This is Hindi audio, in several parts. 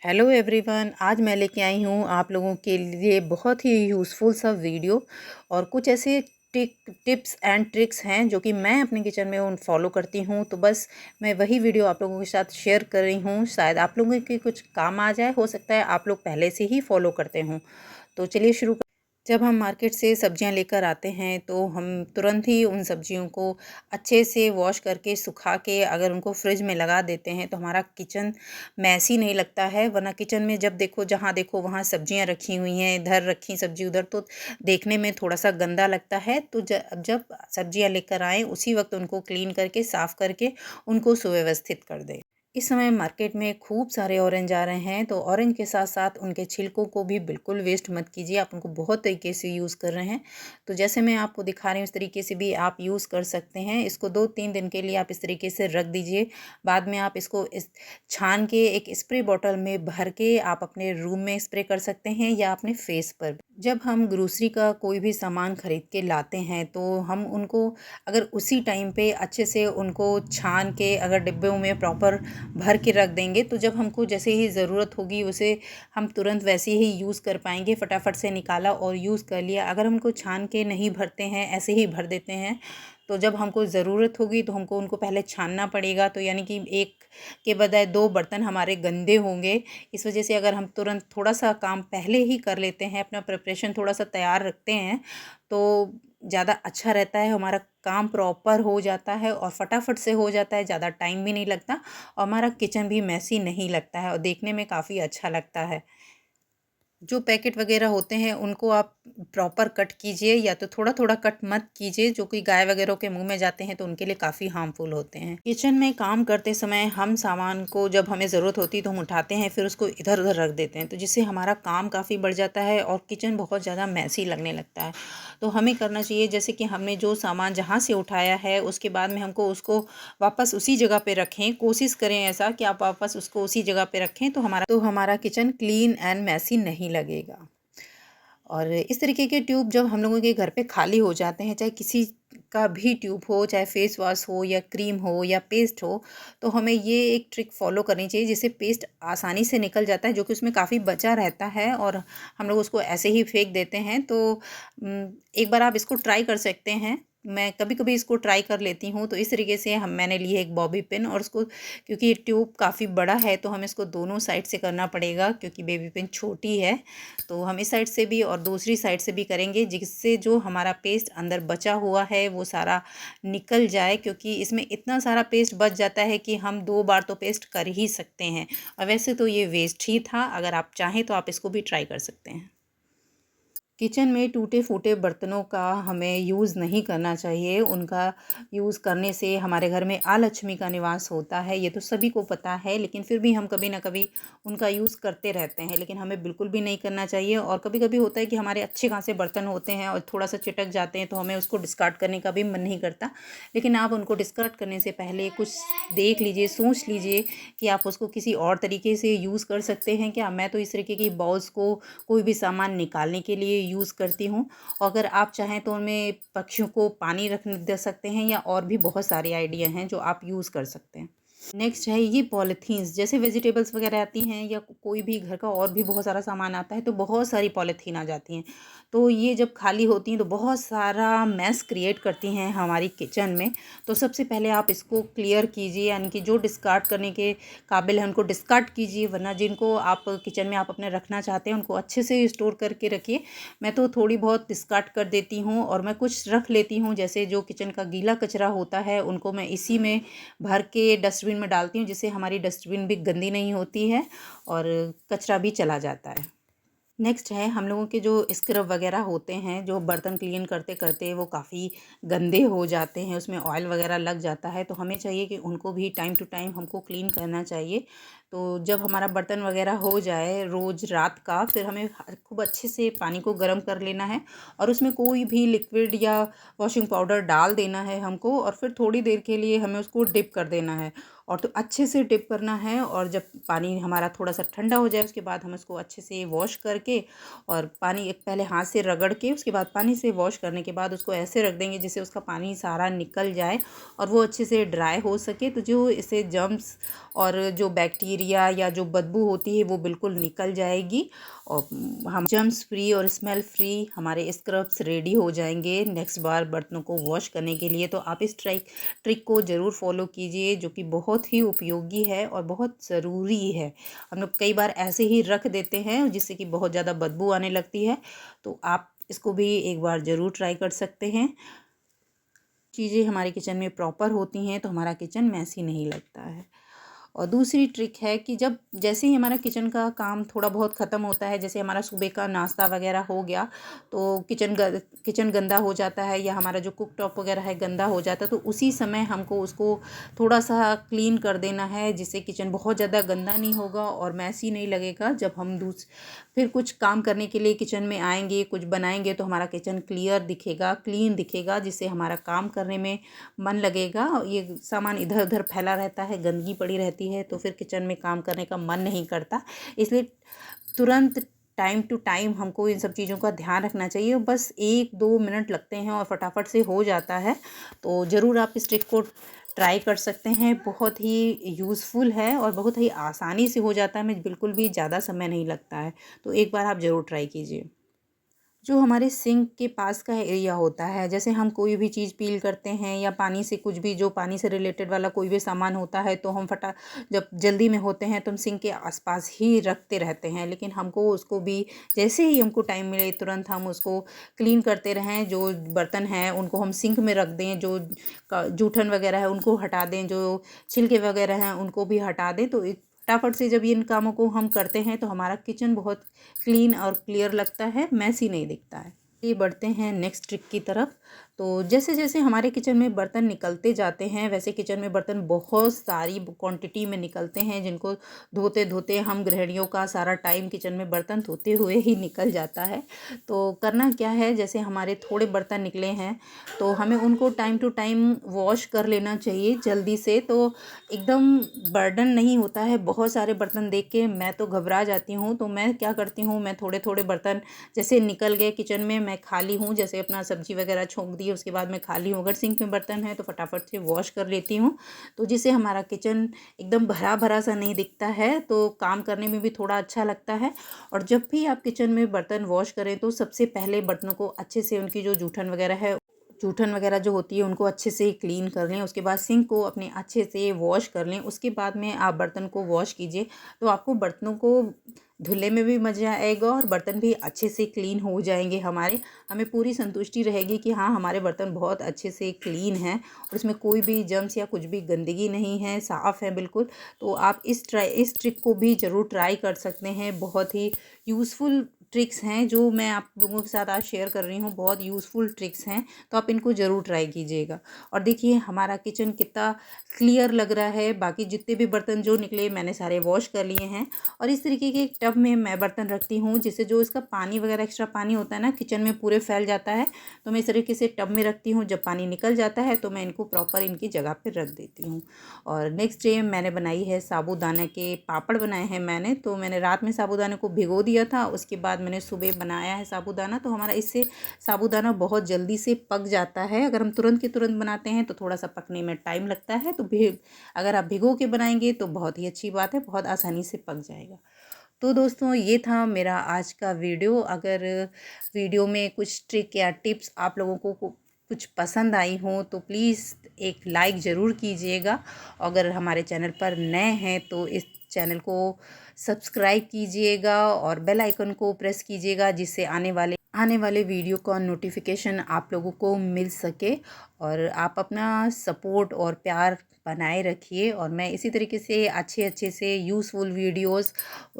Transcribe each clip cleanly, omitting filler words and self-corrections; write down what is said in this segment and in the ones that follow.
हेलो एवरीवन, आज मैं लेके आई हूँ आप लोगों के लिए बहुत ही यूज़फुल सा वीडियो और कुछ ऐसे टिप्स एंड ट्रिक्स हैं जो कि मैं अपने किचन में उन फॉलो करती हूँ। तो बस मैं वही वीडियो आप लोगों के साथ शेयर कर रही हूँ। शायद आप लोगों के कुछ काम आ जाए, हो सकता है आप लोग पहले से ही फॉलो करते हों। तो चलिए शुरू। जब हम मार्केट से सब्जियां लेकर आते हैं तो हम तुरंत ही उन सब्जियों को अच्छे से वॉश करके सुखा के अगर उनको फ्रिज में लगा देते हैं तो हमारा किचन मैसी नहीं लगता है। वरना किचन में जब देखो जहाँ देखो वहाँ सब्जियां रखी हुई हैं, इधर रखी सब्जी उधर, तो देखने में थोड़ा सा गंदा लगता है। तो जब सब्जियां लेकर आएँ उसी वक्त उनको क्लीन करके साफ़ करके उनको सुव्यवस्थित कर दें। इस समय मार्केट में खूब सारे ऑरेंज आ रहे हैं, तो ऑरेंज के साथ साथ उनके छिलकों को भी बिल्कुल वेस्ट मत कीजिए। आप उनको बहुत तरीके से यूज़ कर रहे हैं, तो जैसे मैं आपको दिखा रही हूँ इस तरीके से भी आप यूज़ कर सकते हैं। इसको 2-3 दिन के लिए आप इस तरीके से रख दीजिए। बाद में आप इसको इस छान के एक स्प्रे बॉटल में भर के आप अपने रूम में स्प्रे कर सकते हैं या अपने फेस पर। जब हम ग्रोसरी का कोई भी सामान खरीद के लाते हैं तो हम उनको अगर उसी टाइम पे अच्छे से उनको छान के अगर डिब्बों में प्रॉपर भर के रख देंगे तो जब हमको जैसे ही ज़रूरत होगी उसे हम तुरंत वैसे ही यूज़ कर पाएंगे। फटाफट से निकाला और यूज़ कर लिया। अगर हमको छान के नहीं भरते हैं, ऐसे ही भर देते हैं, तो जब हमको ज़रूरत होगी तो हमको उनको पहले छानना पड़ेगा। तो यानी कि एक के बजाय दो बर्तन हमारे गंदे होंगे। इस वजह से अगर हम तुरंत थोड़ा सा काम पहले ही कर लेते हैं, अपना प्रिपरेशन थोड़ा सा तैयार रखते हैं, तो ज़्यादा अच्छा रहता है। हमारा काम प्रॉपर हो जाता है और फटाफट से हो जाता है, ज़्यादा टाइम भी नहीं लगता और हमारा किचन भी मैसी नहीं लगता है और देखने में काफ़ी अच्छा लगता है। जो पैकेट वगैरह होते हैं उनको आप प्रॉपर कट कीजिए, या तो थोड़ा थोड़ा कट मत कीजिए, जो कि गाय वगैरह के मुंह में जाते हैं तो उनके लिए काफ़ी हार्मफुल होते हैं। किचन में काम करते समय हम सामान को जब हमें ज़रूरत होती है तो हम उठाते हैं, फिर उसको इधर उधर रख देते हैं, तो जिससे हमारा काम काफ़ी बढ़ जाता है और किचन बहुत ज़्यादा मैसी लगने लगता है। तो हमें करना चाहिए जैसे कि हमने जो सामान जहाँ से उठाया है उसके बाद में हमको उसको वापस उसी जगह पे रखें। कोशिश करें ऐसा कि आप वापस उसको उसी जगह पे रखें, तो हमारा किचन क्लीन एंड मैसी नहीं लगेगा। और इस तरीके के ट्यूब जब हम लोगों के घर पे खाली हो जाते हैं, चाहे किसी का भी ट्यूब हो, चाहे फेस वॉश हो या क्रीम हो या पेस्ट हो, तो हमें ये एक ट्रिक फॉलो करनी चाहिए जिससे पेस्ट आसानी से निकल जाता है, जो कि उसमें काफ़ी बचा रहता है और हम लोग उसको ऐसे ही फेंक देते हैं। तो एक बार आप इसको ट्राई कर सकते हैं। मैं कभी कभी इसको ट्राई कर लेती हूँ। तो इस तरीके से मैंने ली है एक बॉबी पिन, और उसको क्योंकि ये ट्यूब काफ़ी बड़ा है तो हमें इसको दोनों साइड से करना पड़ेगा, क्योंकि बेबी पिन छोटी है। तो हम इस साइड से भी और दूसरी साइड से भी करेंगे, जिससे जो हमारा पेस्ट अंदर बचा हुआ है वो सारा निकल जाए, क्योंकि इसमें इतना सारा पेस्ट बच जाता है कि हम 2 बार तो पेस्ट कर ही सकते हैं। और वैसे तो ये वेस्ट ही था, अगर आप चाहें तो आप इसको भी ट्राई कर सकते हैं। किचन में टूटे फूटे बर्तनों का हमें यूज़ नहीं करना चाहिए। उनका यूज़ करने से हमारे घर में अलक्ष्मी का निवास होता है, ये तो सभी को पता है, लेकिन फिर भी हम कभी ना कभी उनका यूज़ करते रहते हैं, लेकिन हमें बिल्कुल भी नहीं करना चाहिए। और कभी कभी होता है कि हमारे अच्छे खासे बर्तन होते हैं और थोड़ा सा चिटक जाते हैं तो हमें उसको डिस्कार्ड करने का भी मन नहीं करता। लेकिन आप उनको डिस्कार्ड करने से पहले कुछ देख लीजिए, सोच लीजिए कि आप उसको किसी और तरीके से यूज़ कर सकते हैं क्या। मैं तो इस तरीके की बाउल्स को कोई भी सामान निकालने के लिए यूज़ करती हूँ। अगर आप चाहें तो उनमें पक्षियों को पानी रखने दे सकते हैं, या और भी बहुत सारे आइडिया हैं जो आप यूज़ कर सकते हैं। नेक्स्ट है ये पॉलीथीन्स, जैसे वेजिटेबल्स वगैरह आती हैं या कोई भी घर का और भी बहुत सारा सामान आता है तो बहुत सारी पॉलीथीन आ जाती हैं। तो ये जब खाली होती हैं तो बहुत सारा मैस क्रिएट करती हैं हमारी किचन में। तो सबसे पहले आप इसको क्लियर कीजिए, यानी कि जो डिस्कार्ड करने के काबिल है उनको डिस्कार्ड कीजिए, वरना जिनको आप किचन में आप अपने रखना चाहते हैं उनको अच्छे से स्टोर करके रखिए। मैं तो थोड़ी बहुत डिस्कार्ड कर देती हूँ और मैं कुछ रख लेती हूँ, जैसे जो किचन का गीला कचरा होता है उनको मैं इसी में भर के डस्टबिन में डालती हूँ, जिससे हमारी डस्टबिन भी गंदी नहीं होती है और कचरा भी चला जाता है। नेक्स्ट है हम लोगों के जो स्क्रब वगैरह होते हैं, जो बर्तन क्लीन करते करते वो काफ़ी गंदे हो जाते हैं, उसमें ऑयल वगैरह लग जाता है, तो हमें चाहिए कि उनको भी टाइम टू टाइम हमको क्लीन करना चाहिए। तो जब हमारा बर्तन वगैरह हो जाए रोज़ रात का, फिर हमें खूब अच्छे से पानी को गर्म कर लेना है और उसमें कोई भी लिक्विड या वॉशिंग पाउडर डाल देना है हमको, और फिर थोड़ी देर के लिए हमें उसको डिप कर देना है। और तो अच्छे से डिप करना है, और जब पानी हमारा थोड़ा सा ठंडा हो जाए उसके बाद हम उसको अच्छे से वॉश करके, और पानी एक पहले हाथ से रगड़ के उसके बाद पानी से वॉश करने के बाद उसको ऐसे रख देंगे जिससे उसका पानी सारा निकल जाए और वो अच्छे से ड्राई हो सके। तो जो इससे जर्म्स और जो बैक्टीरिया बैक्टीरिया या जो बदबू होती है वो बिल्कुल निकल जाएगी और हम जर्म्स फ्री और स्मेल फ्री हमारे स्क्रब्स रेडी हो जाएंगे नेक्स्ट बार बर्तनों को वॉश करने के लिए। तो आप इस ट्रिक को ज़रूर फॉलो कीजिए, जो कि बहुत ही उपयोगी है और बहुत ज़रूरी है। हम लोग कई बार ऐसे ही रख देते हैं जिससे कि बहुत ज़्यादा बदबू आने लगती है, तो आप इसको भी एक बार ज़रूर ट्राई कर सकते हैं। चीज़ें हमारे किचन में प्रॉपर होती हैं तो हमारा किचन मैसी नहीं लगता है। और दूसरी ट्रिक है कि जब जैसे ही हमारा किचन का काम थोड़ा बहुत ख़त्म होता है, जैसे हमारा सुबह का नाश्ता वगैरह हो गया, तो किचन गंदा हो जाता है या हमारा जो कुक टॉप वगैरह है गंदा हो जाता है, तो उसी समय हमको उसको थोड़ा सा क्लीन कर देना है, जिससे किचन बहुत ज़्यादा गंदा नहीं होगा और मैसी नहीं लगेगा। जब हम फिर कुछ काम करने के लिए किचन में आएंगे, कुछ बनाएंगे, तो हमारा किचन क्लियर दिखेगा, क्लीन दिखेगा, जिससे हमारा काम करने में मन लगेगा। ये सामान इधर उधर फैला रहता है, गंदगी पड़ी रहती है, तो फिर किचन में काम करने का मन नहीं करता। इसलिए तुरंत टाइम टू टाइम हमको इन सब चीज़ों का ध्यान रखना चाहिए। बस 1-2 मिनट लगते हैं और फटाफट से हो जाता है। तो ज़रूर आप इस ट्रिक को ट्राई कर सकते हैं। बहुत ही यूज़फुल है और बहुत ही आसानी से हो जाता है, में बिल्कुल भी ज़्यादा समय नहीं लगता है। तो एक बार आप ज़रूर ट्राई कीजिए। जो हमारे सिंक के पास का एरिया होता है, जैसे हम कोई भी चीज़ पील करते हैं या पानी से कुछ भी, जो पानी से रिलेटेड वाला कोई भी सामान होता है, तो हम जब जल्दी में होते हैं तो हम सिंक के आसपास ही रखते रहते हैं। लेकिन हमको उसको भी जैसे ही हमको टाइम मिले तुरंत हम उसको क्लीन करते रहें। जो बर्तन हैं उनको हम सिंक में रख दें, जो जूठन वगैरह है उनको हटा दें, जो छिलके वगैरह हैं उनको भी हटा दें। तो फटाफट से जब इन कामों को हम करते हैं तो हमारा किचन बहुत क्लीन और क्लियर लगता है, मैसी नहीं दिखता है। ये बढ़ते हैं नेक्स्ट ट्रिक की तरफ। तो जैसे जैसे हमारे किचन में बर्तन निकलते जाते हैं, वैसे किचन में बर्तन बहुत सारी क्वांटिटी में निकलते हैं, जिनको धोते धोते हम गृहिणियों का सारा टाइम किचन में बर्तन धोते हुए ही निकल जाता है। तो करना क्या है, जैसे हमारे थोड़े बर्तन निकले हैं तो हमें उनको टाइम टू टाइम वॉश कर लेना चाहिए जल्दी से। तो एकदम बर्डन नहीं होता है। बहुत सारे बर्तन देख के मैं तो घबरा जाती हूँ, तो मैं क्या करती हूँ, मैं थोड़े थोड़े बर्तन जैसे निकल गए किचन में, मैं खाली हूँ, जैसे अपना सब्जी वगैरह छोंक दी, उसके बाद मैं खाली हूँ, अगर सिंक में बर्तन है तो फटाफट से वॉश कर लेती हूँ। तो जिससे हमारा किचन एकदम भरा भरा सा नहीं दिखता है, तो काम करने में भी थोड़ा अच्छा लगता है। और जब भी आप किचन में बर्तन वॉश करें तो सबसे पहले बर्तनों को अच्छे से, उनकी जो जूठन वगैरह जो होती है उनको अच्छे से क्लीन कर लें। उसके बाद सिंक को अपने अच्छे से वॉश कर लें। उसके बाद में आप बर्तन को वॉश कीजिए, तो आपको बर्तनों को धुलने में भी मज़ा आएगा और बर्तन भी अच्छे से क्लीन हो जाएंगे हमें पूरी संतुष्टि रहेगी कि हाँ, हमारे बर्तन बहुत अच्छे से क्लीन हैं और इसमें कोई भी जर्म्स या कुछ भी गंदगी नहीं है, साफ़ है बिल्कुल। तो आप इस ट्रिक को भी ज़रूर ट्राई कर सकते हैं। बहुत ही यूज़फुल ट्रिक्स हैं जो मैं आप लोगों के साथ आज शेयर कर रही हूँ, बहुत यूज़फुल ट्रिक्स हैं, तो आप इनको ज़रूर ट्राई कीजिएगा। और देखिए हमारा किचन कितना क्लियर लग रहा है। बाकी जितने भी बर्तन जो निकले मैंने सारे वॉश कर लिए हैं। और इस तरीके के एक टब में मैं बर्तन रखती हूँ, जिससे जो इसका पानी वगैरह एक्स्ट्रा पानी होता है ना, किचन में पूरे फैल जाता है, तो मैं इस तरीके से टब में रखती हूँ। जब पानी निकल जाता है तो मैं इनको प्रॉपर इनकी जगह पर रख देती हूँ। और नेक्स्ट डे मैंने बनाई है साबूदाना के पापड़ बनाए हैं मैंने। तो मैंने रात में साबूदाने को भिगो दिया था, उसके बाद मैंने सुबह बनाया है साबूदाना। तो हमारा इससे साबूदाना बहुत जल्दी से पक जाता है। अगर हम तुरंत के तुरंत बनाते हैं तो थोड़ा सा पकने में टाइम लगता है, तो अगर आप भिगो के बनाएंगे तो बहुत ही अच्छी बात है, बहुत आसानी से पक जाएगा। तो दोस्तों ये था मेरा आज का वीडियो। अगर वीडियो में कुछ ट्रिक या टिप्स आप लोगों को कुछ पसंद आई हो तो प्लीज़ एक लाइक ज़रूर कीजिएगा। अगर हमारे चैनल पर नए हैं तो इस चैनल को सब्सक्राइब कीजिएगा और बेल आइकन को प्रेस कीजिएगा, जिससे आने वाले वीडियो का नोटिफिकेशन आप लोगों को मिल सके। और आप अपना सपोर्ट और प्यार बनाए रखिए और मैं इसी तरीके से अच्छे से यूज़फुल वीडियोस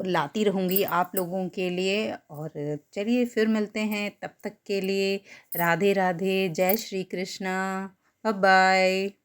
लाती रहूँगी आप लोगों के लिए। और चलिए फिर मिलते हैं, तब तक के लिए राधे राधे, जय श्री कृष्णा, बाय बाय।